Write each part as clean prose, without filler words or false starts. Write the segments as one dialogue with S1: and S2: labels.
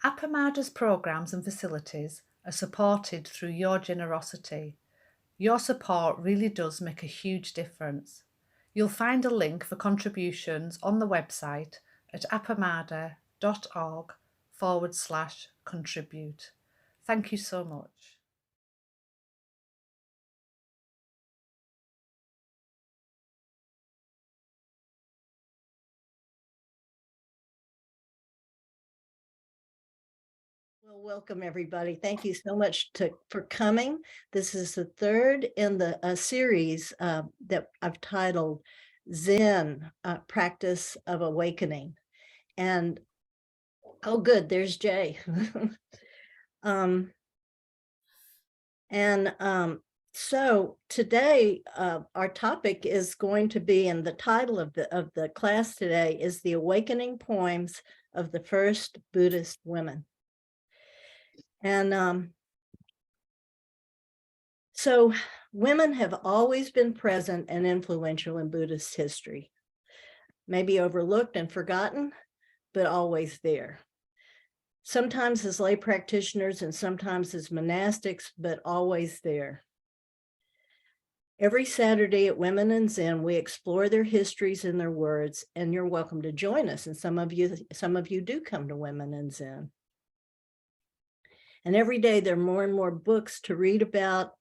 S1: Appamada's programs and facilities are supported through your generosity. Your support really does make a huge difference. You'll find a link for contributions on the website at appamada.org/contribute. Thank you so much.
S2: Well, welcome everybody. Thank you so much for coming. This is the third in the series that I've titled Zen, Practice of Awakening. And, oh good, there's Jay. So today our topic is going to be, and the title of the class today is The Awakening Poems of the First Buddhist Women. And so women have always been present and influential in Buddhist history, maybe overlooked and forgotten, but always there. Sometimes as lay practitioners and sometimes as monastics, but always there. Every Saturday at Women in Zen, we explore their histories and their words, and you're welcome to join us. And some of you do come to Women in Zen. And every day there are more and more books to read about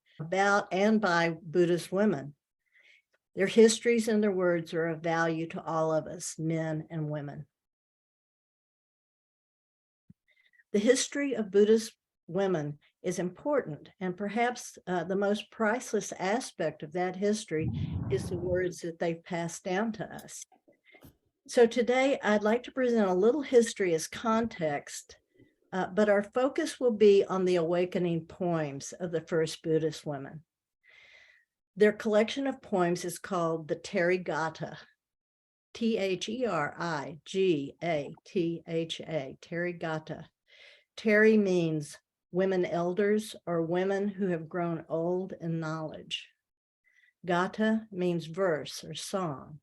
S2: and by Buddhist women. Their histories and their words are of value to all of us, men and women. The history of Buddhist women is important, and perhaps the most priceless aspect of that history is the words that they've passed down to us. So today I'd like to present a little history as context, but our focus will be on the awakening poems of the first Buddhist women. Their collection of poems is called the Therigatha, Therigatha, Therigatha. Theri means women elders or women who have grown old in knowledge. Gatha means verse or song.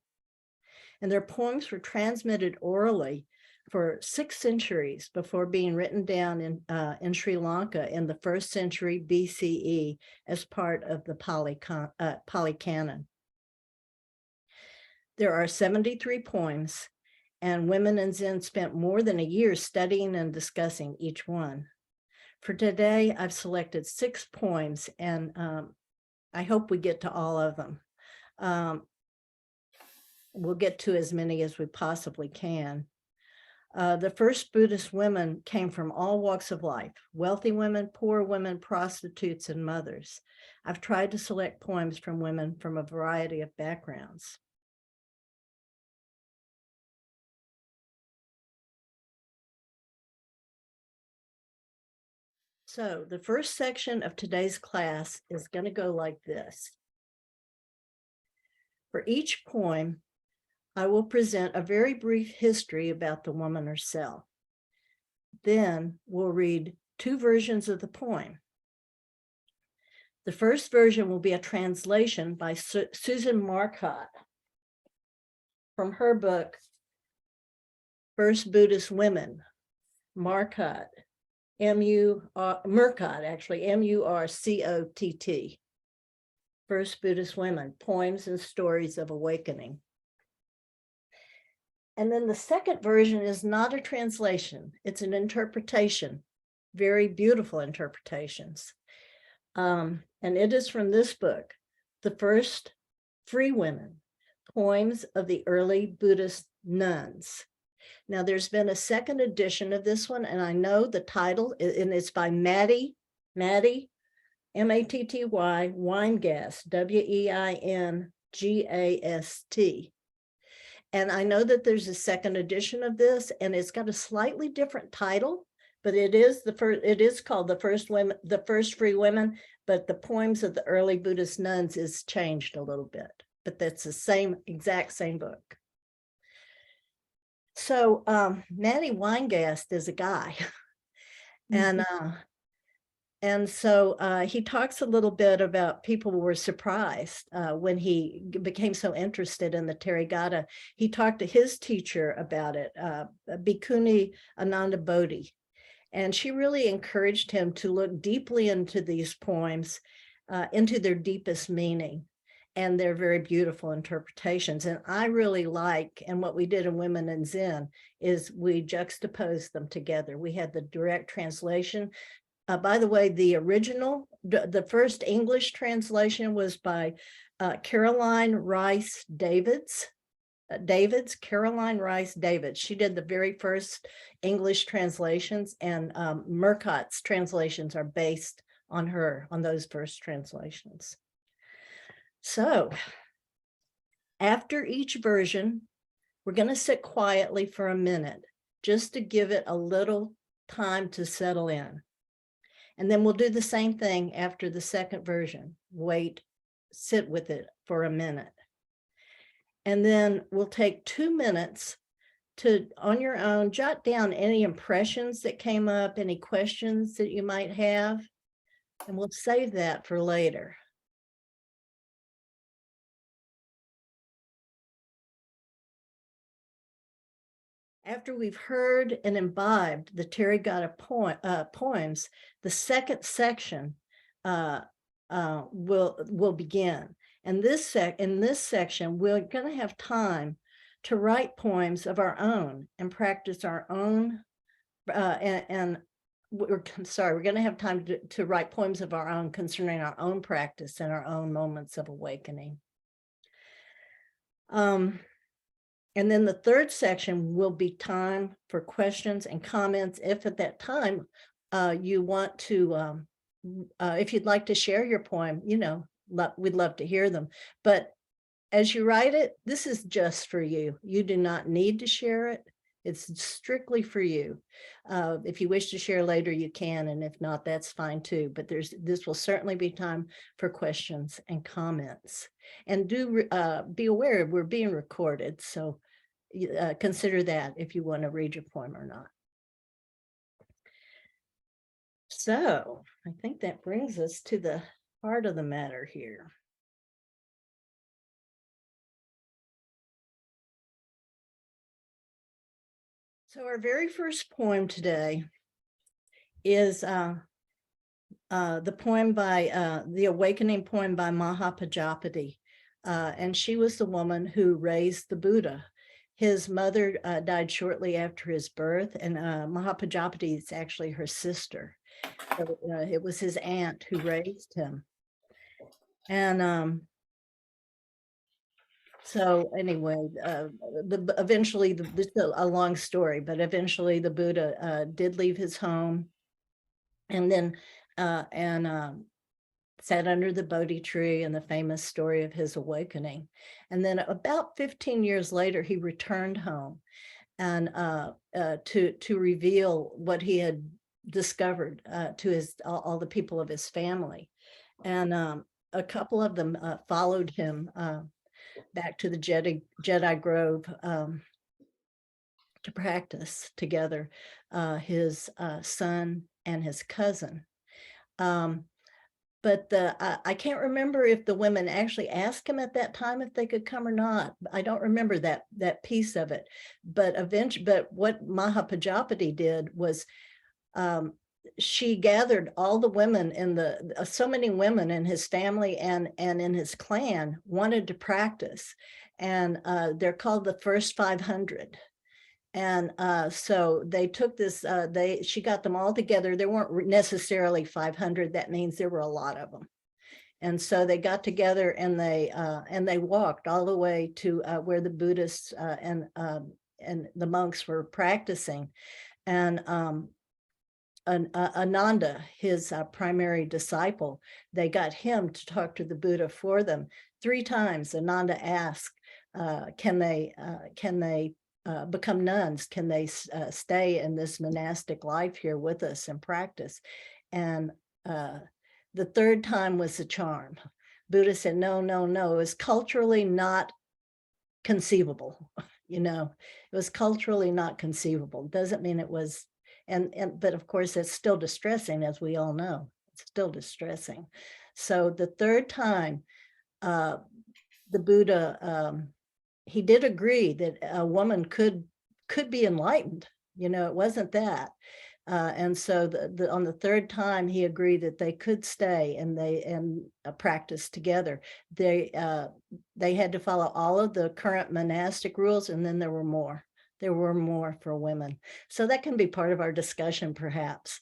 S2: And their poems were transmitted orally for 6 centuries before being written down in Sri Lanka in the 1st century BCE as part of the Pali Canon. There are 73 poems, and Women in Zen spent more than a year studying and discussing each one. For today, I've selected 6 poems, and I hope we get to all of them. We'll get to as many as we possibly can. The first Buddhist women came from all walks of life: wealthy women, poor women, prostitutes, and mothers. I've tried to select poems from women from a variety of backgrounds. So the first section of today's class is going to go like this. For each poem, I will present a very brief history about the woman herself. Then we'll read 2 versions of the poem. The first version will be a translation by Susan Murcott from her book, First Buddhist Women. Murcott, Murcott, actually, M-U-R-C-O-T-T. First Buddhist Women, Poems and Stories of Awakening. And then the second version is not a translation, it's an interpretation, very beautiful interpretations. And it is from this book, The First Free Women, Poems of the Early Buddhist Nuns. Now there's been a second edition of this one, and I know the title, and it's by Matty, M-A-T-T-Y, Weingast, W-E-I-N-G-A-S-T. And I know that there's a second edition of this, and it's got a slightly different title, but it is called The First Free Women, but the Poems of the Early Buddhist Nuns is changed a little bit, but that's the exact same book. So Matty Weingast is a guy, and so he talks a little bit about people were surprised when he became so interested in the Therigatha. He talked to his teacher about it, Bhikkhuni Ananda Bodhi, And she really encouraged him to look deeply into these poems, into their deepest meaning and their very beautiful interpretations. And I really like, and what we did in Women in Zen is we juxtaposed them together. We had the direct translation. By the way, the original, the first English translation was by Caroline Rice Davids. Caroline Rice Davids. She did the very first English translations, and Murcott's translations are based on her, on those first translations. So after each version, we're going to sit quietly for a minute just to give it a little time to settle in. And then we'll do the same thing after the second version. Wait, sit with it for a minute. And then we'll take 2 minutes to, on your own, jot down any impressions that came up, any questions that you might have, and we'll save that for later. After we've heard and imbibed the Therigatha poems, the second section will begin. And in this section, we're going to have time to write poems of our own and practice our own. We're going to have time to write poems of our own concerning our own practice and our own moments of awakening. And then the third section will be time for questions and comments. If at that time you want to, if you'd like to share your poem, we'd love to hear them. But as you write it, this is just for you. You do not need to share it. It's strictly for you. If you wish to share later, you can, and if not, that's fine too. But this will certainly be time for questions and comments. And do be aware we're being recorded, so consider that if you want to read your poem or not. So I think that brings us to the heart of the matter here. So our very first poem today is the poem by the Awakening poem by Mahapajapati, and she was the woman who raised the Buddha. His mother died shortly after his birth, and Mahapajapati is actually her sister. So, it was his aunt who raised him. And so anyway, eventually, this is a long story, but eventually the Buddha did leave his home, and then sat under the Bodhi tree, and the famous story of his awakening. And then about 15 years later, he returned home and to reveal what he had discovered to all the people of his family. And a couple of them followed him back to the Jedi Grove to practice together, his son and his cousin. But I can't remember if the women actually asked him at that time if they could come or not. I don't remember that piece of it. But what Mahapajapati did was she gathered all the women in so many women in his family and in his clan wanted to practice. And they're called the first 500. And so they took this, she got them all together. There weren't necessarily 500. That means there were a lot of them. And so they got together and they walked all the way to where the Buddhists and the monks were practicing. And Ananda, his primary disciple, they got him to talk to the Buddha for them. 3 times Ananda asked, can they become nuns? Can they stay in this monastic life here with us and practice? And the 3rd time was the charm. Buddha said, no, no, no. It was culturally not conceivable. It was culturally not conceivable. Doesn't mean it was, but of course it's still distressing, as we all know. It's still distressing. So the 3rd time, the Buddha, he did agree that a woman could be enlightened. It wasn't that, And so on the third time, he agreed that they could stay and practice together. They had to follow all of the current monastic rules, and then there were more. There were more for women. So that can be part of our discussion, perhaps.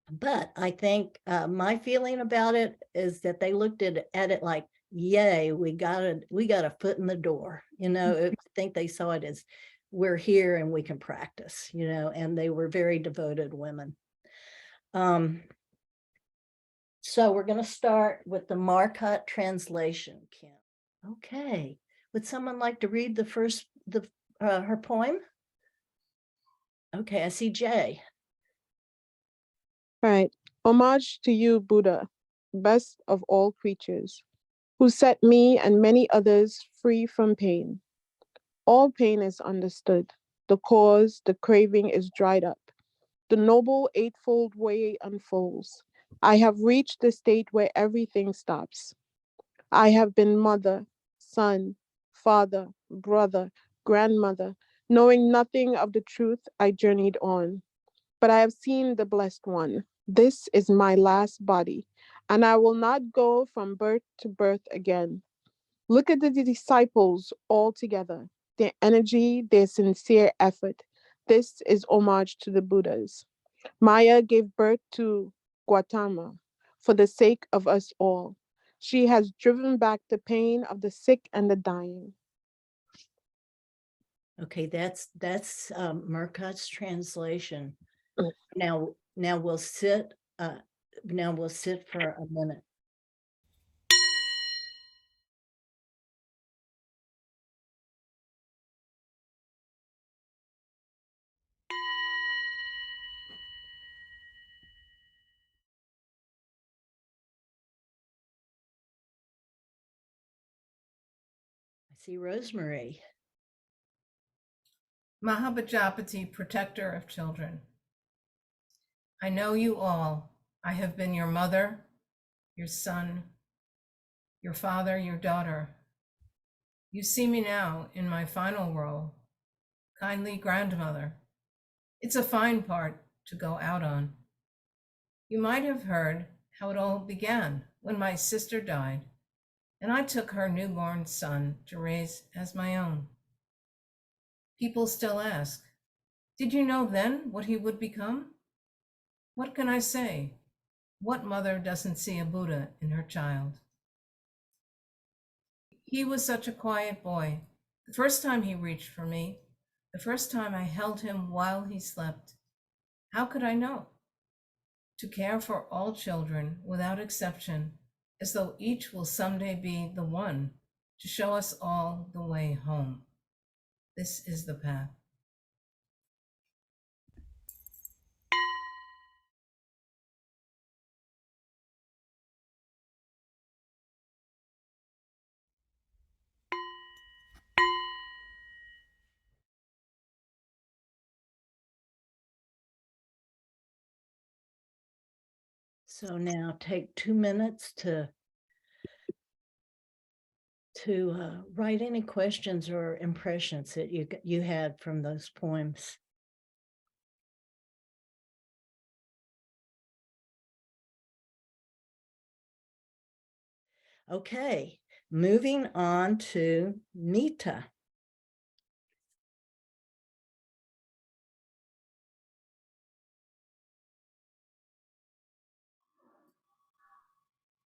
S2: But I think my feeling about it is that they looked at it like, yay, we got a foot in the door. I think they saw it as, we're here and we can practice, and they were very devoted women. So we're going to start with the Murcott translation, Kim. Okay. Would someone like to read her poem? Okay, I see Jay.
S3: All right. Homage to you, Buddha, best of all creatures, who set me and many others free from pain. All pain is understood. The cause, the craving is dried up. The noble eightfold way unfolds. I have reached the state where everything stops. I have been mother, son, father, brother, grandmother. Knowing nothing of the truth, I journeyed on. But I have seen the blessed one. This is my last body, and I will not go from birth to birth again. Look at the disciples all together, their energy, their sincere effort. This is homage to the Buddhas. Maya gave birth to Gautama for the sake of us all. She has driven back the pain of the sick and the dying.
S2: Okay, that's Murcott's translation. Now we'll sit. Now we'll sit for a minute. I see Rosemary.
S4: Mahapajapati, protector of children. I know you all. I have been your mother, your son, your father, your daughter. You see me now in my final role, kindly grandmother. It's a fine part to go out on. You might have heard how it all began when my sister died, and I took her newborn son to raise as my own. People still ask, did you know then what he would become? What can I say? What mother doesn't see a Buddha in her child? He was such a quiet boy. The first time he reached for me, the first time I held him while he slept, how could I know? To care for all children without exception, as though each will someday be the one to show us all the way home. This is the path.
S2: So now take 2 minutes to write any questions or impressions that you had from those poems. Okay, moving on to Mitta.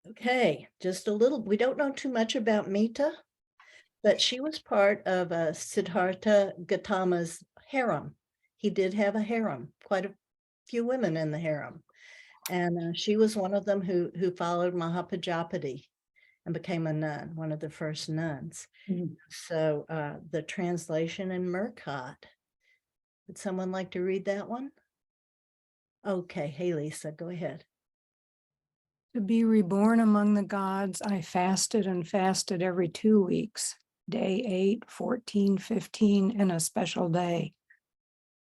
S2: Okay, just a little, we don't know too much about Mitta, but she was part of Siddhartha Gautama's harem. He did have a harem, quite a few women in the harem. And she was one of them who followed Mahapajapati and became a nun, one of the first nuns. Mm-hmm. So the translation in Murcott. Would someone like to read that one? Okay, hey Lisa, go ahead.
S5: To be reborn among the gods, I fasted and fasted every 2 weeks, day 8, 14, 15, and a special day.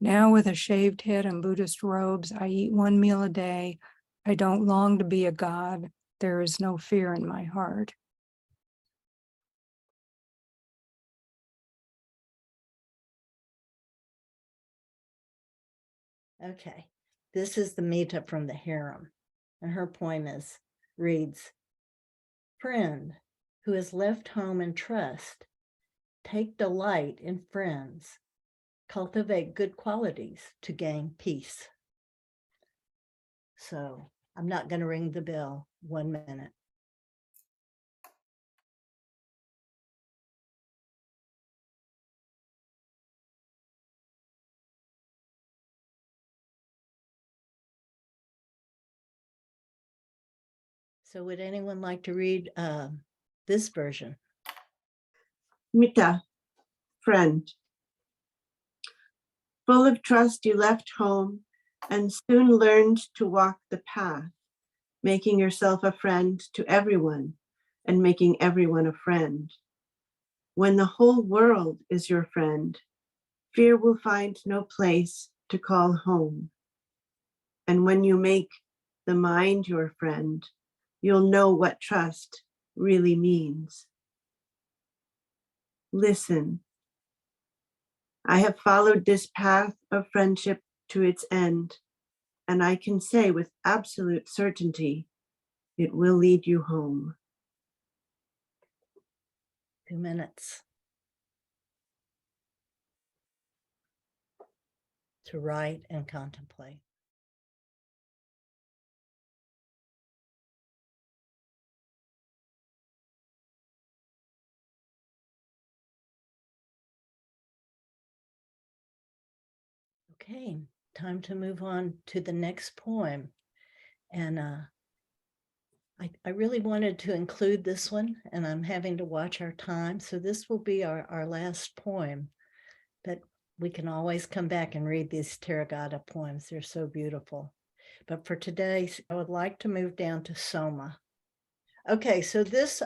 S5: Now with a shaved head and Buddhist robes, I eat 1 meal a day. I don't long to be a god. There is no fear in my heart.
S2: Okay, this is the Mitta from the Harem, and her poem reads, friend who has left home and trust, take delight in friends, cultivate good qualities to gain peace. So I'm not going to ring the bell. 1 minute. So would anyone like to read this version?
S6: Mitta, friend. Full of trust, you left home and soon learned to walk the path, making yourself a friend to everyone and making everyone a friend. When the whole world is your friend, fear will find no place to call home. And when you make the mind your friend, you'll know what trust really means. Listen. I have followed this path of friendship to its end, and I can say with absolute certainty, it will lead you home.
S2: 2 minutes to write and contemplate. Okay, time to move on to the next poem. And I really wanted to include this one, and I'm having to watch our time. So this will be our last poem, but we can always come back and read these Theravada poems. They're so beautiful. But for today, I would like to move down to Soma. Okay, so this,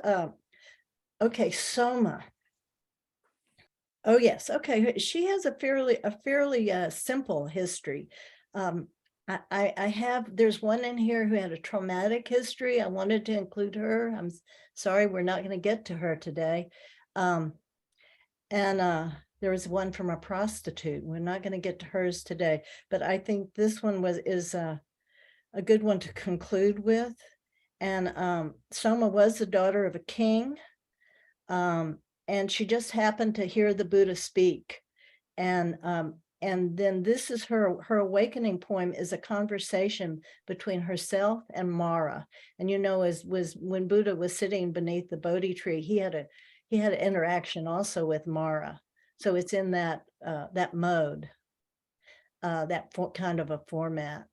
S2: okay, Soma. Oh yes, okay. She has a fairly simple history. I have, there's one in here who had a traumatic history. I wanted to include her. I'm sorry, we're not going to get to her today. And there was one from a prostitute. We're not going to get to hers today, but I think this one is a good one to conclude with. And Soma was the daughter of a king. And she just happened to hear the Buddha speak. And then this is her awakening poem is a conversation between herself and Mara. And was when Buddha was sitting beneath the Bodhi tree, he had an interaction also with Mara. So it's in that mode, kind of a format.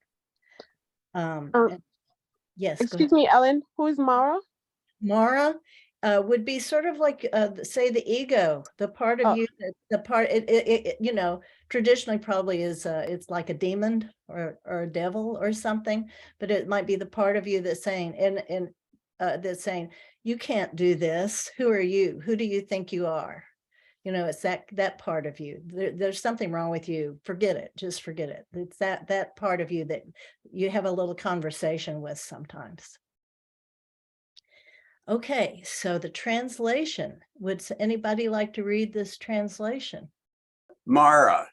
S2: Yes.
S3: Excuse me, Ellen, who is Mara?
S2: Mara would be sort of like, say, the ego, the part of you, the part, traditionally probably is, it's like a demon or a devil or something, but it might be the part of you that's saying, that's saying, you can't do this. Who are you? Who do you think you are? It's that part of you. There's something wrong with you. Forget it. Just forget it. It's that part of you that you have a little conversation with sometimes. Okay, so the translation. Would anybody like to read this translation?
S7: Mara,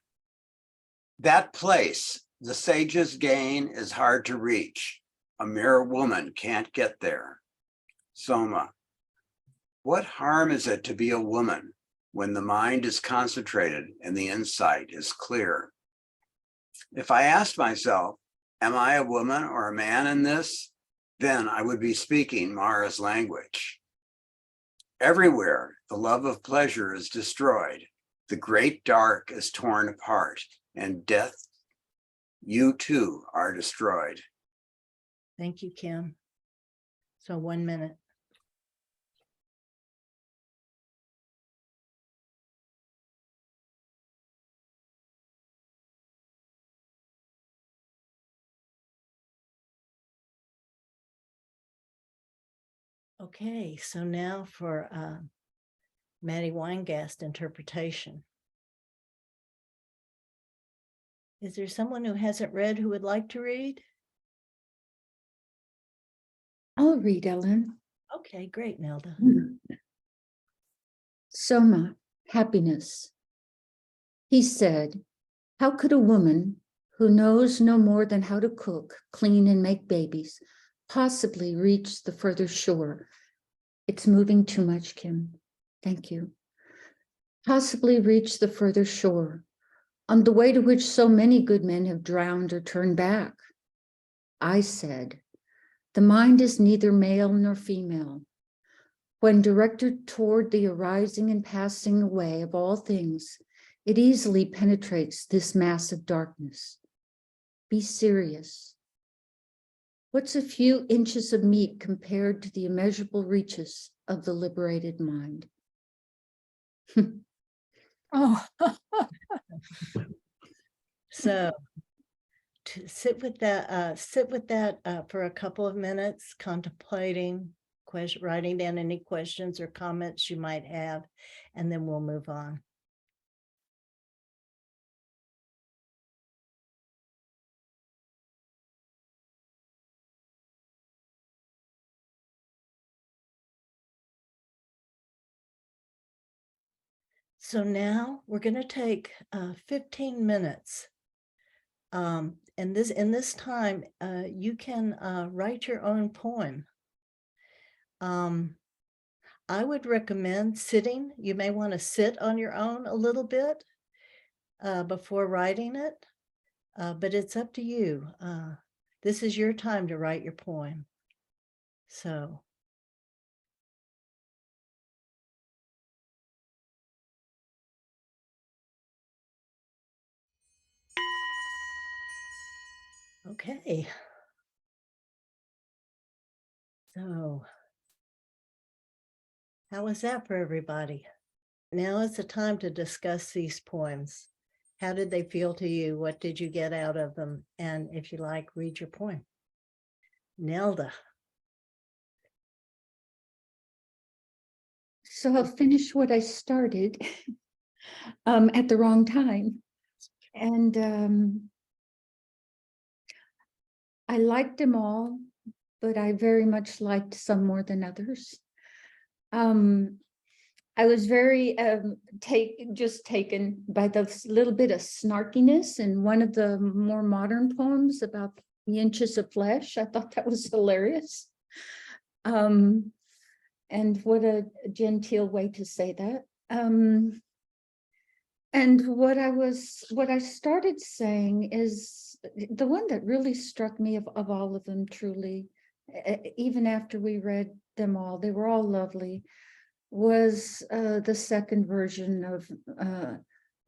S7: that place the sages gain is hard to reach. A mere woman can't get there. Soma, what harm is it to be a woman when the mind is concentrated and the insight is clear? If I asked myself, am I a woman or a man in this? Then I would be speaking Mara's language. Everywhere, the love of pleasure is destroyed. The great dark is torn apart, and death, you too are destroyed.
S2: Thank you, Kim. So 1 minute. Okay, so now for Matty Weingast interpretation. Is there someone who hasn't read who would like to read?
S8: I'll read, Ellen.
S2: Okay, great, Nelda.
S8: Soma, happiness. He said, how could a woman who knows no more than how to cook, clean, and make babies, possibly reach the further shore. It's moving too much, Kim. Thank you. Possibly reach the further shore, on the way to which so many good men have drowned or turned back. I said, the mind is neither male nor female. When directed toward the arising and passing away of all things, it easily penetrates this mass of darkness. Be serious. What's a few inches of meat compared to the immeasurable reaches of the liberated mind?
S5: Oh,
S2: So to sit with that for a couple of minutes, contemplating, writing down any questions or comments you might have, and then we'll move on. So now we're going to take 15 minutes. And in this time, you can write your own poem. I would recommend sitting. You may want to sit on your own a little bit before writing it, but it's up to you. This is your time to write your poem. So. Okay. So, how was that for everybody? Now is the time to discuss these poems. How did they feel to you? What did you get out of them? And if you like, read your poem. Nelda.
S8: So I'll finish what I started at the wrong time. And I liked them all, but I very much liked some more than others. I was very taken by the little bit of snarkiness in one of the more modern poems about the inches of flesh. I thought that was hilarious. And what a genteel way to say that. And what I started saying is the one that really struck me of all of them, truly, even after we read them all, they were all lovely, was the second version of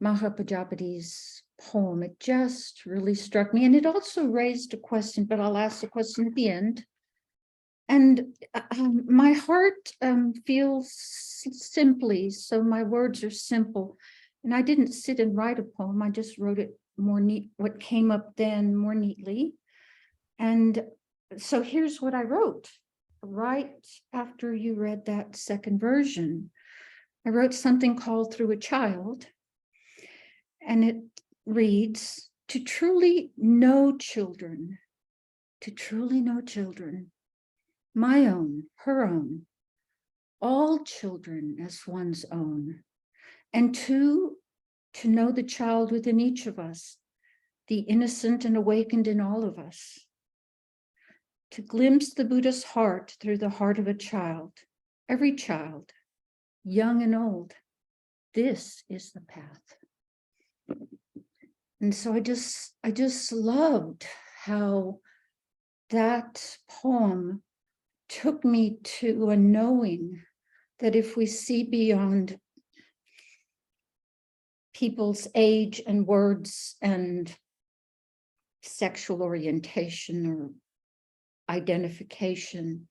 S8: Mahapajapati's poem. It just really struck me. And it also raised a question, but I'll ask the question at the end. And my heart feels simply, so my words are simple. And I didn't sit and write a poem. I just wrote it more neat, what came up then more neatly. And so here's what I wrote right after you read that second version. I wrote something called Through a Child. And it reads, to truly know children, my own, her own, all children as one's own, and to know the child within each of us, the innocent and awakened in all of us, to glimpse the Buddha's heart through the heart of a child, every child, young and old. This is the path. And so I just loved how that poem took me to a knowing that if we see beyond people's age and words and sexual orientation or identification,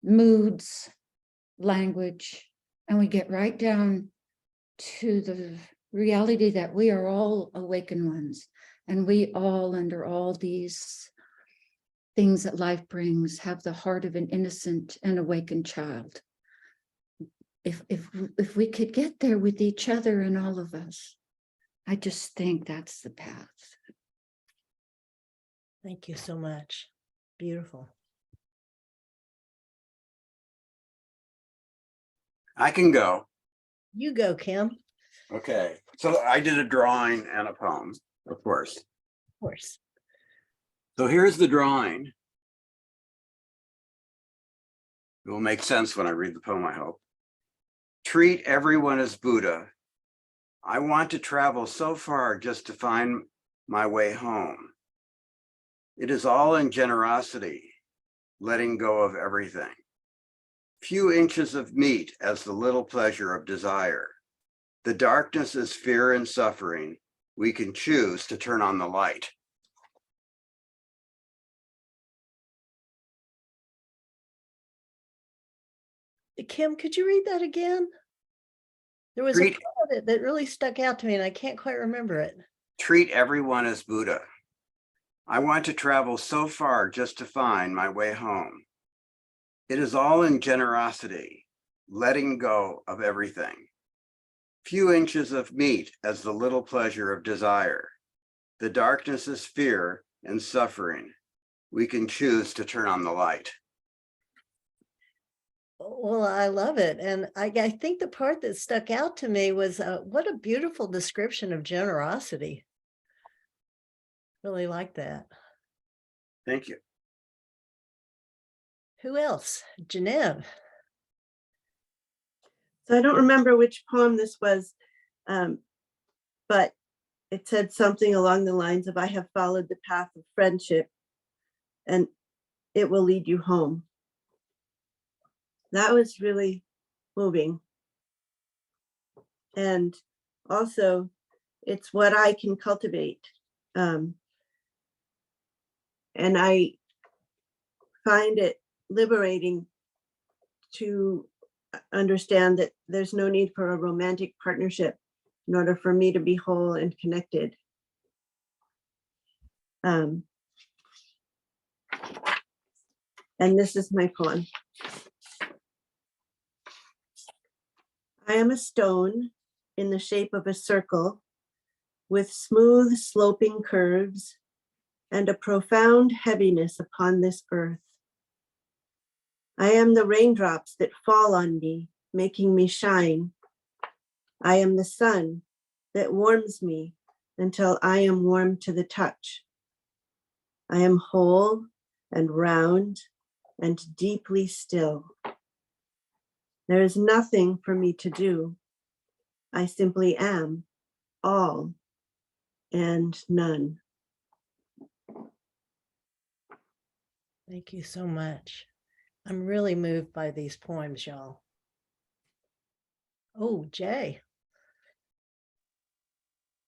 S8: moods, language, and we get right down to the reality that we are all awakened ones, and we all, under all these things that life brings, have the heart of an innocent and awakened child. If we could get there with each other and all of us, I just think that's the path.
S2: Thank you so much. Beautiful.
S7: I can go.
S2: You go, Kim.
S7: Okay, so I did a drawing and a poem, of course.
S2: Of course.
S7: So here's the drawing. It will make sense when I read the poem, I hope. Treat everyone as Buddha. I want to travel so far just to find my way home. It is all in generosity, letting go of everything. Few inches of meat as the little pleasure of desire. The darkness is fear and suffering. We can choose to turn on the light.
S2: Kim, could you read that again? There was a part of it that really stuck out to me and I can't quite remember it.
S7: Treat everyone as Buddha. I want to travel so far just to find my way home. It is all in generosity, letting go of everything. Few inches of meat as the little pleasure of desire. The darkness is fear and suffering. We can choose to turn on the light.
S2: Well, I love it. And I think the part that stuck out to me was what a beautiful description of generosity. Really like that.
S7: Thank you.
S2: Who else? Genevieve.
S6: So I don't remember which poem this was, but it said something along the lines of, I have followed the path of friendship and it will lead you home. That was really moving. And also, it's what I can cultivate. And I find it liberating to understand that there's no need for a romantic partnership in order for me to be whole and connected. And this is my poem. I am a stone in the shape of a circle with smooth sloping curves and a profound heaviness upon this earth. I am the raindrops that fall on me, making me shine. I am the sun that warms me until I am warm to the touch. I am whole and round and deeply still. There is nothing for me to do. I simply am all and none.
S2: Thank you so much. I'm really moved by these poems, y'all. Oh, Jay.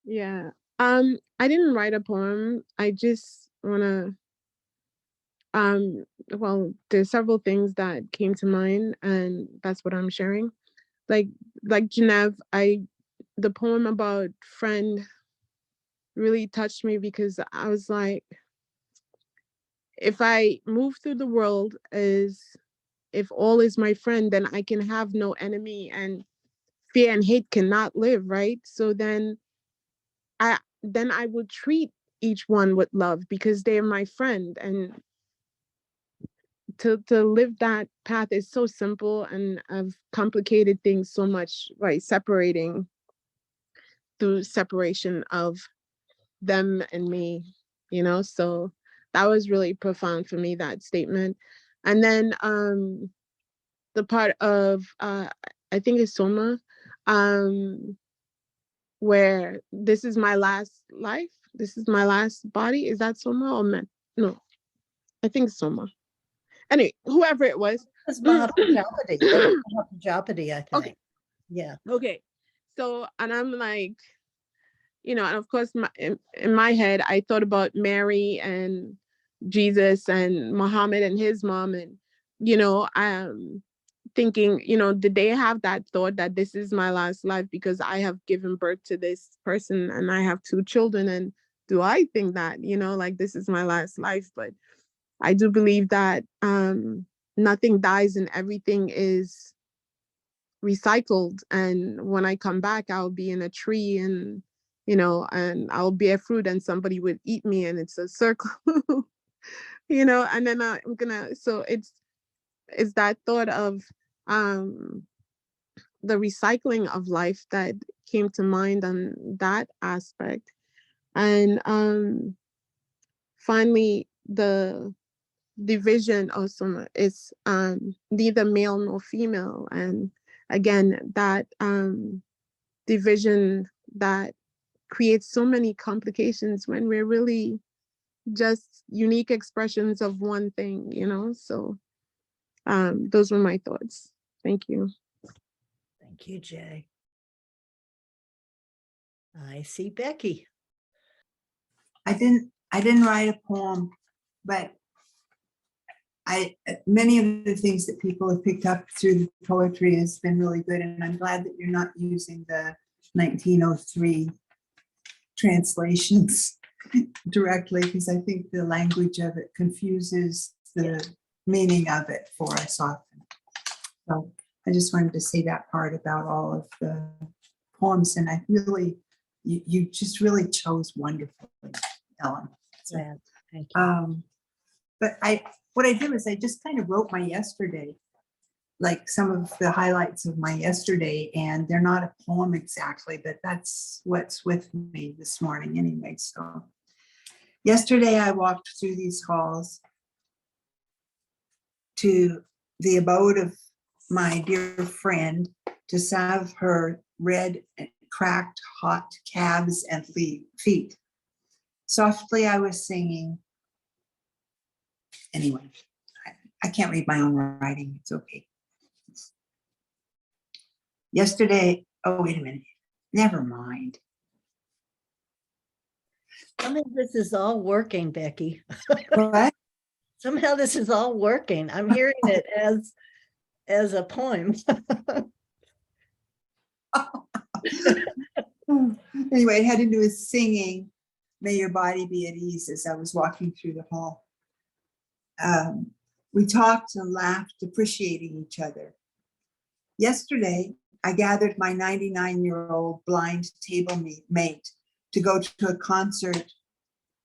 S3: Yeah. I didn't write a poem. I just wanna well, there's several things that came to mind and that's what I'm sharing. Like Genevieve, the poem about friend really touched me because I was like, if I move through the world as if all is my friend, then I can have no enemy and fear and hate cannot live, right? So then I would treat each one with love because they're my friend. And to live that path is so simple, and I've complicated things so much by separating through separation of them and me, so that was really profound for me, that statement. And then the part of I think it's Soma, where this is my last life, this is my last body. Is that Soma or man? No, I think it's Soma. Anyway, whoever it was.
S2: That's Mahapajapati. That's Mahapajapati, I think.
S3: Okay.
S2: Yeah.
S3: Okay. So, and I'm like, and of course, in my head, I thought about Mary and Jesus and Muhammad and his mom, and thinking, did they have that thought that this is my last life because I have given birth to this person and I have 2 children? And do I think that, like this is my last life? But I do believe that nothing dies and everything is recycled. And when I come back, I'll be in a tree and, and I'll bear fruit and somebody would eat me and it's a circle, and then I'm gonna, so it's that thought of the recycling of life that came to mind on that aspect. And finally, the division of Soma is neither male nor female. And again, that division that creates so many complications when we're really just unique expressions of one thing, you know? So those were my thoughts. Thank you.
S2: Thank you, Jay. I see Becky.
S6: I didn't write a poem, but many of the things that people have picked up through the poetry has been really good, and I'm glad that you're not using the 1903 translations directly, because I think the language of it confuses the meaning of it for us often. So I just wanted to say that part about all of the poems, and I really, you just really chose wonderfully, Ellen. So,
S2: Yeah, thank you.
S6: but what I did was I just kind of wrote my yesterday, like some of the highlights of my yesterday, and they're not a poem exactly, but that's what's with me this morning anyway. So yesterday I walked through these halls to the abode of my dear friend to salve her red and cracked hot calves and feet. Softly I was singing. Anyway, I can't read my own writing. It's okay. Yesterday, oh, wait a minute. Never mind.
S2: Somehow this is all working, Becky.
S6: What?
S2: Somehow this is all working. I'm hearing it as a poem.
S6: Anyway, it had to do with singing, "May your body be at ease," as I was walking through the hall. We talked and laughed, appreciating each other. Yesterday, I gathered my 99-year-old blind table mate to go to a concert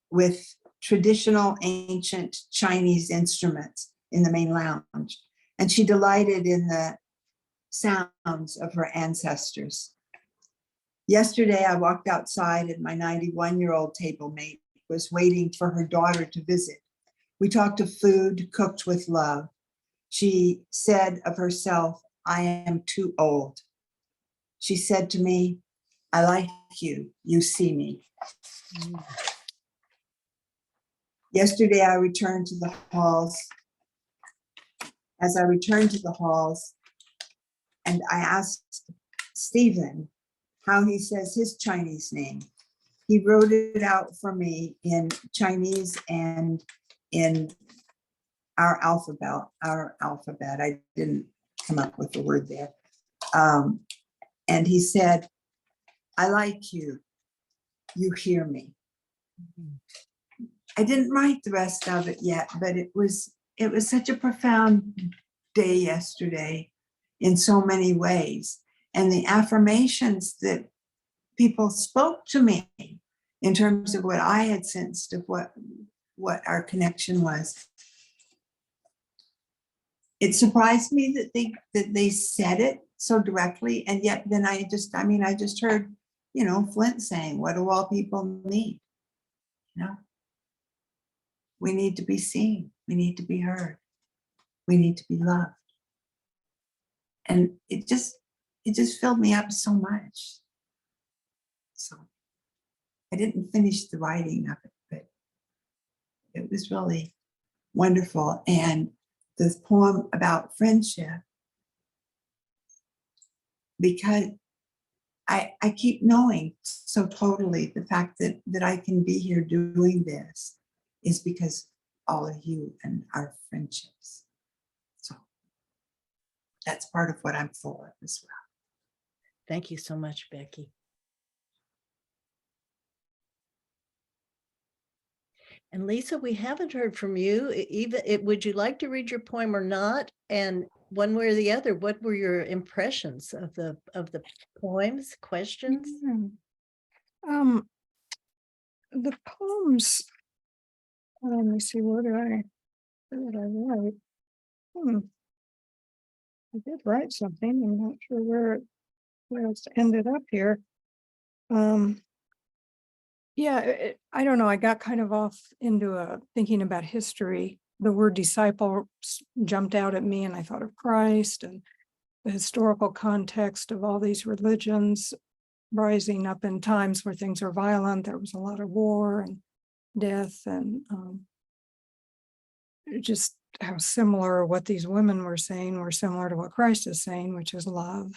S6: with traditional ancient Chinese instruments in the main lounge, and she delighted in the sounds of her ancestors. Yesterday, I walked outside and my 91-year-old table mate was waiting for her daughter to visit. We talked of food cooked with love. She said of herself, "I am too old." She said to me, "I like you, you see me." Yesterday, I returned to the halls. As I returned to the halls, and I asked Stephen how he says his Chinese name. He wrote it out for me in Chinese and in our alphabet. I didn't come up with the word there. And he said, "I like you, you hear me." I didn't write the rest of it yet, but it was such a profound day yesterday in so many ways. And the affirmations that people spoke to me in terms of what I had sensed of what our connection was. It surprised me that they said it so directly, and yet then I just heard, Flint saying, "What do all people need?" We need to be seen. We need to be heard. We need to be loved. And it just filled me up so much. So I didn't finish the writing of it, but it was really wonderful. And this poem about friendship, because I keep knowing so totally the fact that I can be here doing this is because all of you and our friendships. So that's part of what I'm for as well.
S2: Thank you so much, Becky. And Lisa, we haven't heard from you. Would you like to read your poem or not? And one way or the other, what were your impressions of the poems? Questions?
S5: The poems. Let me see. What did I write? I did write something. I'm not sure where it's ended up here. Yeah, I don't know. I got kind of off into thinking about history. The word disciple jumped out at me, and I thought of Christ and the historical context of all these religions rising up in times where things are violent. There was a lot of war and death, and just how similar what these women were saying were similar to what Christ is saying, which is love.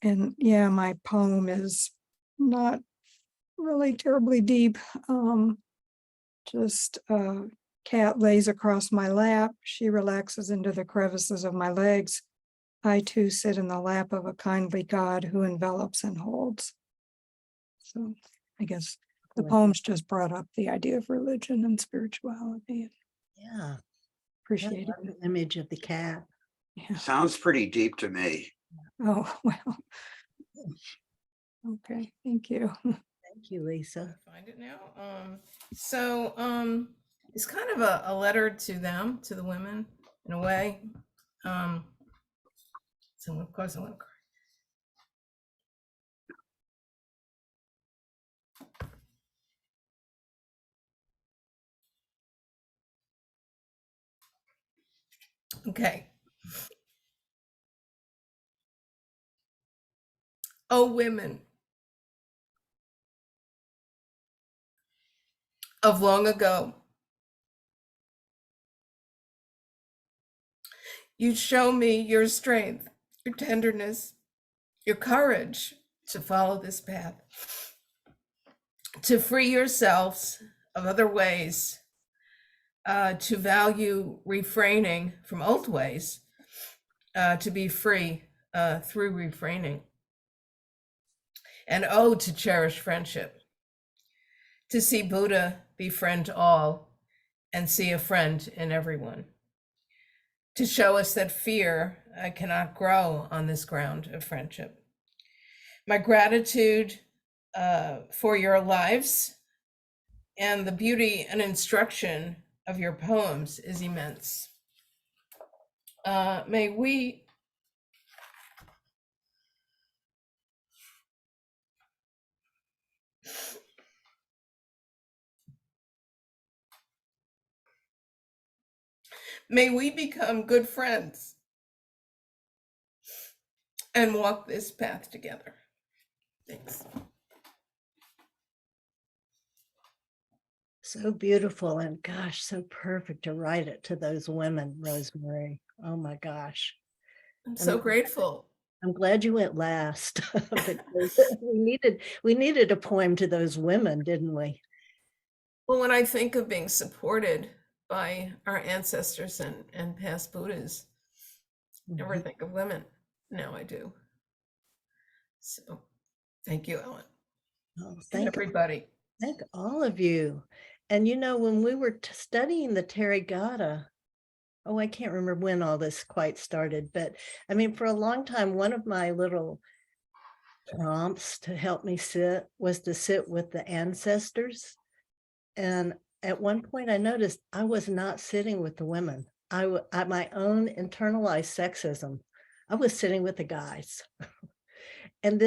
S5: And yeah, my poem is not really terribly deep. Just a cat lays across my lap. She relaxes into the crevices of my legs. I too sit in the lap of a kindly God who envelops and holds. So I guess the poems just brought up the idea of religion and spirituality.
S2: Yeah.
S5: Appreciate
S2: I love
S5: it.
S2: the image of the cat.
S5: Yeah.
S7: Sounds pretty deep to me.
S5: Oh, well. Okay, thank you.
S2: Thank you, Lisa.
S4: Find it now. It's kind of a letter to them, to the women, in a way. So of course I'm gonna cry. Okay. Oh, women of long ago, you show me your strength, your tenderness, your courage to follow this path, to free yourselves of other ways, to value refraining from old ways, to be free through refraining. And oh, to cherish friendship, to see Buddha befriend all and see a friend in everyone, to show us that fear cannot grow on this ground of friendship. My gratitude for your lives and the beauty and instruction of your poems is immense. May we become good friends and walk this path together. Thanks.
S2: So beautiful, and gosh, so perfect to write it to those women, Rosemary. Oh my gosh.
S4: I'm so grateful.
S2: I'm glad you went last. we needed a poem to those women, didn't we?
S4: Well, when I think of being supported by our ancestors and past Buddhas, never think of women. Now I do. So thank you, Ellen.
S2: Oh,
S4: And everybody.
S2: Thank all of you. And you know, when we were studying the Therigatha, oh, I can't remember when all this quite started, but I mean, for a long time, one of my little prompts to help me sit was to sit with the ancestors. And at one point I noticed I was not sitting with the women. My own internalized sexism, I was sitting with the guys. and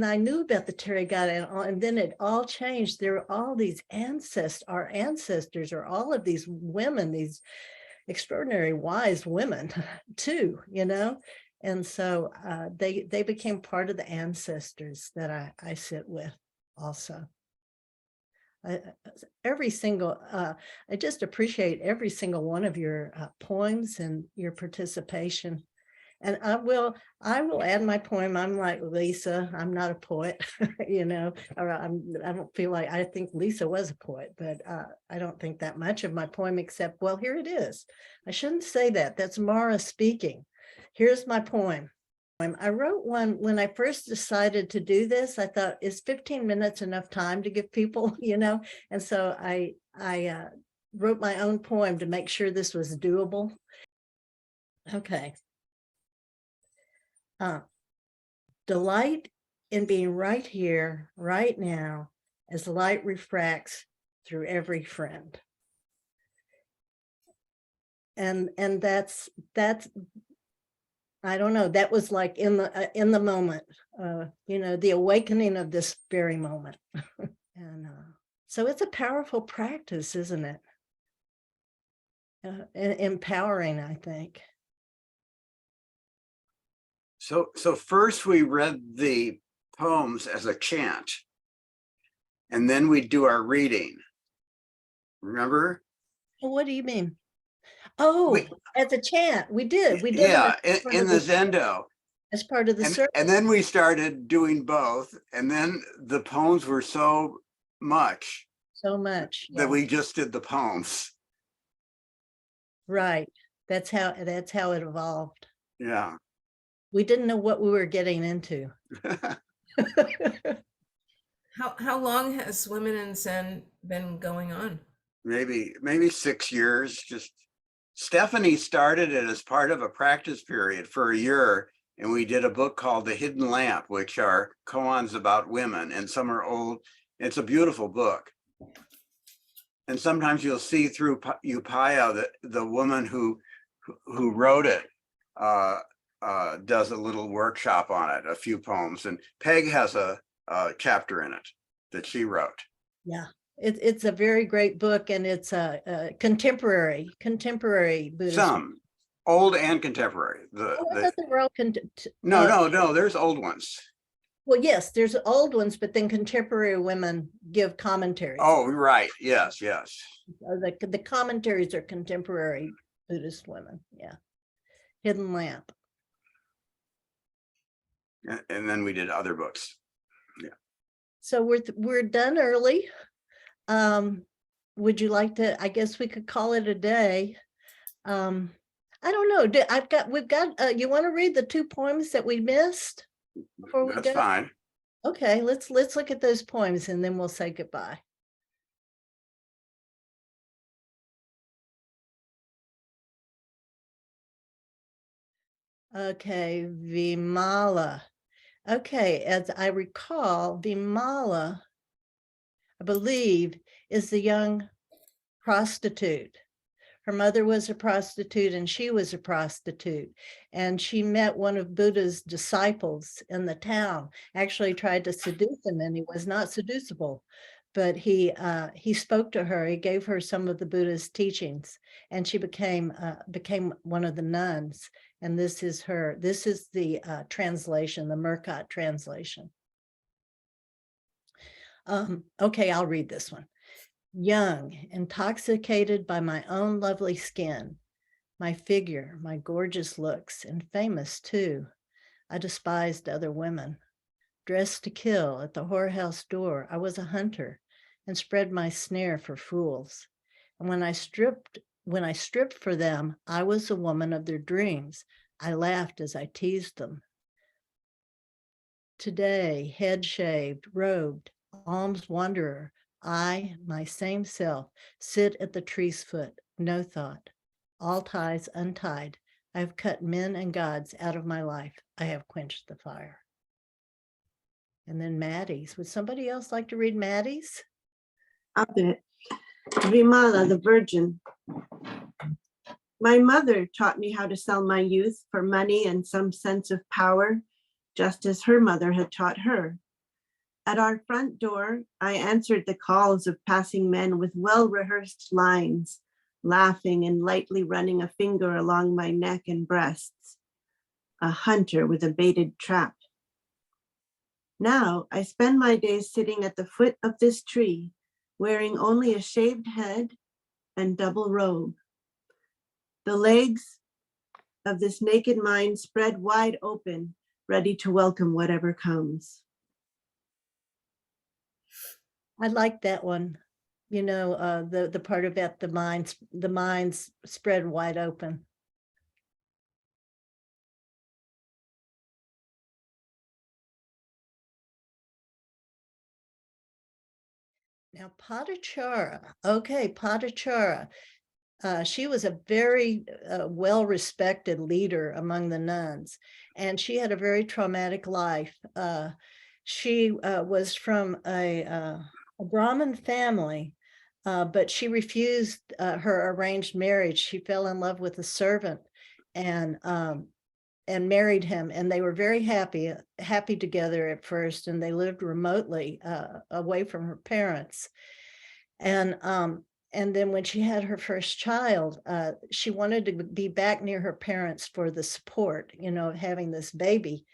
S2: I knew about the Therigatha, and then it all changed. There were all these our ancestors are all of these women, these extraordinary wise women too, you know? And so they became part of the ancestors that I sit with also. I just appreciate every single one of your poems and your participation. And I will add my poem. I'm like Lisa, I'm not a poet, you know, or I don't feel like, I think Lisa was a poet, but I don't think that much of my poem, except, well, here it is. I shouldn't say that. That's Mara speaking. Here's my poem. I wrote one when I first decided to do this. I thought, is 15 minutes enough time to give people, you know? And so I wrote my own poem to make sure this was doable. Okay. Delight in being right here, right now, as light refracts through every friend. and that's I don't know, that was like in the moment, the awakening of this very moment. And so it's a powerful practice, isn't it? Empowering, I think.
S7: So first we read the poems as a chant, and then we do our reading. Remember?
S2: What do you mean? Oh, as a chant, we did.
S7: Yeah,
S2: them
S7: in the Zendo.
S2: as part of the service.
S7: And then we started doing both, and then the poems were so much that we just did the poems.
S2: Right. That's how it evolved.
S7: Yeah.
S2: We didn't know what we were getting into.
S4: How long has Women in Zen been going on?
S7: Maybe 6 years. Just Stephanie started it as part of a practice period for a year, and we did a book called The Hidden Lamp, which are koans about women, and some are old. It's a beautiful book. And sometimes you'll see through Upaya that the woman who wrote it does a little workshop on it, a few poems, and Peg has a chapter in it that she wrote.
S2: Yeah, it's a very great book, and it's a contemporary Buddhist.
S7: Some old and contemporary.
S2: I thought they were all
S7: No, there's old ones.
S2: Well, yes, there's old ones, but then contemporary women give commentaries.
S7: Oh, right. Yes.
S2: The commentaries are contemporary Buddhist women. Yeah. Hidden Lamp.
S7: And then we did other books. Yeah.
S2: So we're done early. Would you like to? I guess we could call it a day. I don't know. We've got. You want to read the 2 poems that we missed before we go?
S7: That's fine.
S2: Okay, let's look at those poems, and then we'll say goodbye. Okay, Vimala. Okay, as I recall, Vimala, I believe, is the young prostitute. Her mother was a prostitute and she was a prostitute. And she met one of Buddha's disciples in the town, actually tried to seduce him, and he was not seducible. But he spoke to her, he gave her some of the Buddha's teachings, and she became one of the nuns. And this is the translation, the Murcott translation. Okay, I'll read this one. Young, intoxicated by my own lovely skin, my figure, my gorgeous looks, and famous too, I despised other women. Dressed to kill at the whorehouse door, I was a hunter and spread my snare for fools. And when I stripped for them, I was the woman of their dreams. I laughed as I teased them. Today, head shaved, robed, alms wanderer, I, my same self, sit at the tree's foot, no thought, all ties untied. I have cut men and gods out of my life. I have quenched the fire. And then Matty's. Would somebody else like to read Matty's?
S6: I'll do it. Vimala, the Virgin. My mother taught me how to sell my youth for money and some sense of power, just as her mother had taught her. At our front door, I answered the calls of passing men with well-rehearsed lines, laughing and lightly running a finger along my neck and breasts. A hunter with a baited trap. Now I spend my days sitting at the foot of this tree, wearing only a shaved head and double robe. The legs of this naked mind spread wide open, ready to welcome whatever comes.
S2: I like that one. You know, the part about the minds spread wide open. Now, Patachara. Okay, Patachara. She was a very well-respected leader among the nuns, and she had a very traumatic life. She was from a Brahmin family, But she refused her arranged marriage. She fell in love with a servant and married him, and they were very happy together at first, and they lived remotely away from her parents. And then when she had her first child, she wanted to be back near her parents for the support, of having this baby.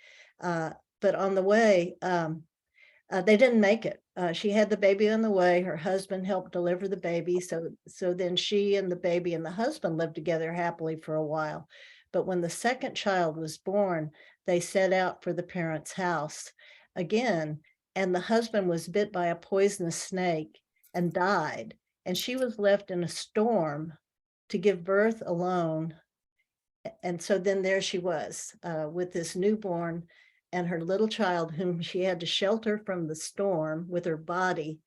S2: But on the way, they didn't make it. She had the baby on the way. Her husband helped deliver the baby. So then she and the baby and the husband lived together happily for a while. But when the second child was born, they set out for the parents' house again, and the husband was bit by a poisonous snake and died. And she was left in a storm to give birth alone. And so then there she was with this newborn and her little child, whom she had to shelter from the storm with her body.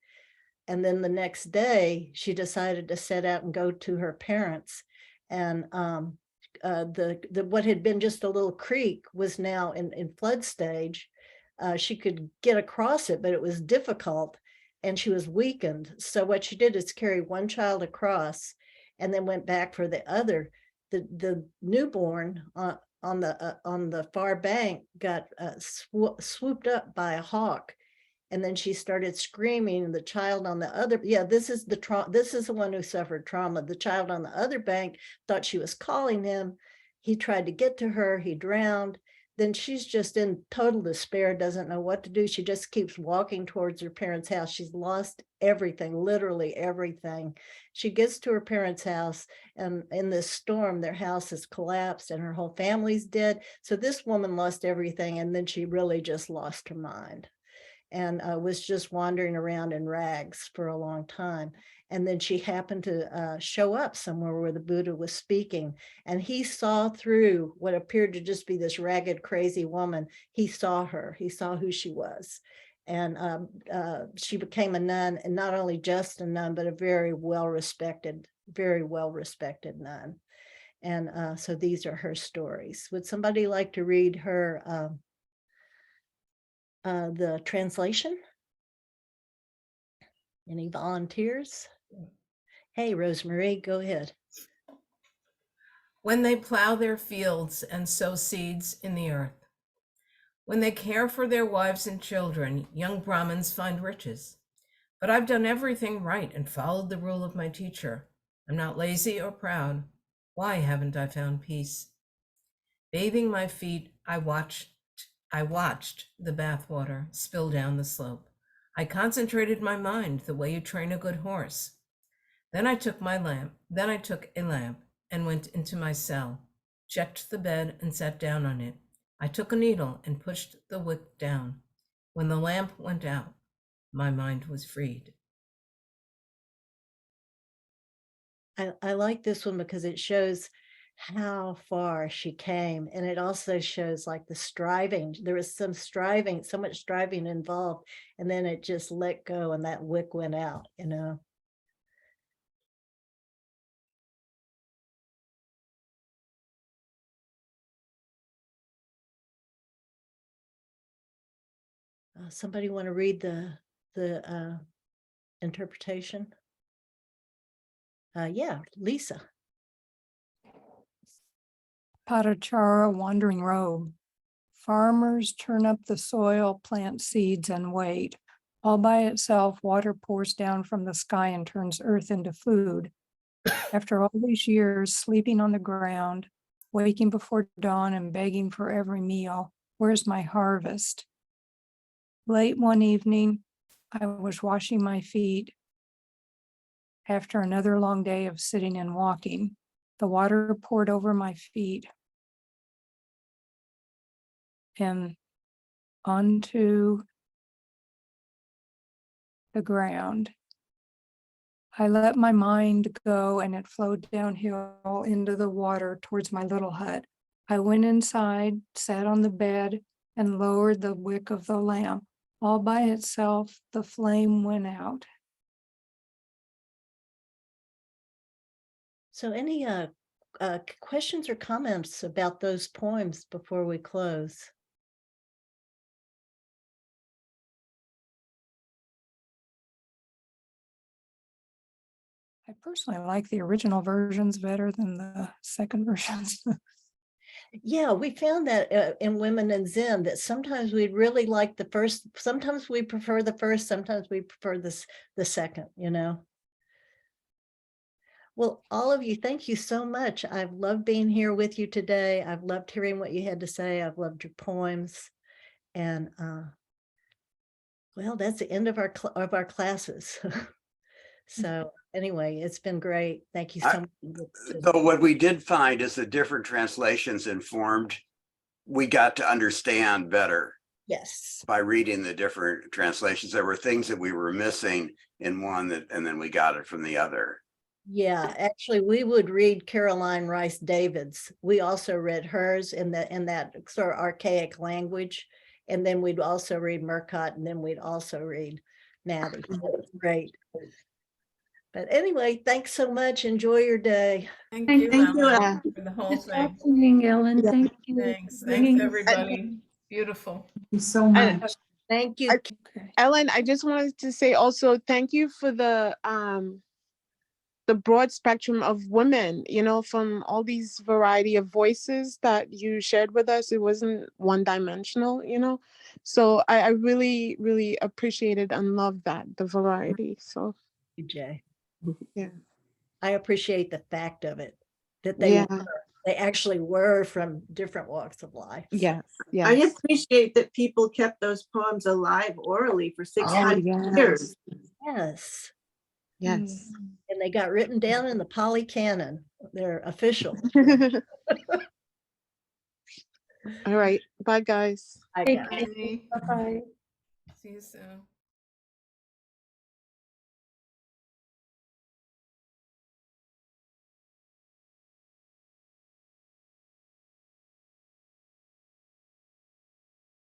S2: And then the next day, she decided to set out and go to her parents. And what had been just a little creek was now in flood stage. She could get across it, but it was difficult, and she was weakened. So what she did is carry one child across, and then went back for the other. The newborn on the far bank got swooped up by a hawk, and then she started screaming. And the child on the other, this is the one who suffered trauma. The child on the other bank thought she was calling him. He tried to get to her. He drowned. Then she's just in total despair, doesn't know what to do. She just keeps walking towards her parents' house. She's lost everything, literally everything. She gets to her parents' house, and in this storm, their house has collapsed and her whole family's dead. So this woman lost everything, and then she really just lost her mind and was just wandering around in rags for a long time. And then she happened to show up somewhere where the Buddha was speaking, and he saw through what appeared to just be this ragged, crazy woman. He saw her, he saw who she was. And she became a nun, and not only just a nun, but a very well-respected nun. And so these are her stories. Would somebody like to read her the translation? Any volunteers? Hey, Rosemary, go ahead.
S4: When they plow their fields and sow seeds in the earth, when they care for their wives and children, young Brahmins find riches. But I've done everything right and followed the rule of my teacher. I'm not lazy or proud. Why haven't I found peace? Bathing my feet, I watched the bathwater spill down the slope. I concentrated my mind the way you train a good horse. Then I took a lamp and went into my cell, checked the bed and sat down on it. I took a needle and pushed the wick down. When the lamp went out, my mind was freed.
S2: I like this one because it shows how far she came, and it also shows like the striving. There was so much striving involved, and then it just let go and that wick went out, Somebody want to read the interpretation? Yeah, Lisa.
S5: Patachara, wandering robe. Farmers turn up the soil, plant seeds, and wait. All by itself, water pours down from the sky and turns earth into food. After all these years sleeping on the ground, waking before dawn and begging for every meal, where's my harvest? Late one evening, I was washing my feet after another long day of sitting and walking. The water poured over my feet and onto the ground. I let my mind go, and it flowed downhill into the water towards my little hut. I went inside, sat on the bed, and lowered the wick of the lamp. All by itself, the flame went out.
S2: So any questions or comments about those poems before we close?
S5: I personally like the original versions better than the second versions.
S2: Yeah, we found that in Women in Zen that sometimes we'd really like the first, sometimes we prefer the first, sometimes we prefer the second, you know. Well, all of you, thank you so much. I've loved being here with you today. I've loved hearing what you had to say. I've loved your poems. And well, that's the end of our classes. So anyway, it's been great. Thank you so much.
S7: So what we did find is that different translations informed, we got to understand better
S2: Yes.
S7: by reading the different translations. There were things that we were missing in one and then we got it from the other.
S2: Yeah, actually, we would read Caroline Rice David's. We also read hers in that sort of archaic language. And then we'd also read Murcott, and then we'd also read Matty. So it was great. But anyway, thanks so much. Enjoy your day.
S4: Thank
S8: Thank
S4: you,
S6: you,
S4: Ellen, for the whole
S8: Good
S4: thing.
S8: talking, Ellen.
S3: Yeah.
S8: Thank you.
S4: Thanks.
S8: Bringing
S4: Thanks, everybody. Beautiful.
S8: you so
S3: And-
S8: much.
S2: Thank you.
S5: Okay.
S3: Ellen, I just wanted to say also thank you for the broad spectrum of women, you know, from all these variety of voices that you shared with us. It wasn't one dimensional, you know. So I really, really appreciated and loved that, the variety. So
S2: Jay.
S3: yeah.
S2: I appreciate the fact of it, that
S3: Yeah.
S2: they actually were from different walks of life. So,
S3: Yes.
S6: I
S3: Yes.
S6: appreciate that people kept those poems alive orally for 600
S3: yes.
S6: years.
S2: yes.
S3: Yes.
S2: And they got written down in the Pali Canon. They're official.
S3: All right. Bye, guys.
S2: I
S8: Take
S2: got it.
S8: care.
S4: Bye.
S8: Bye-bye.
S4: See you soon.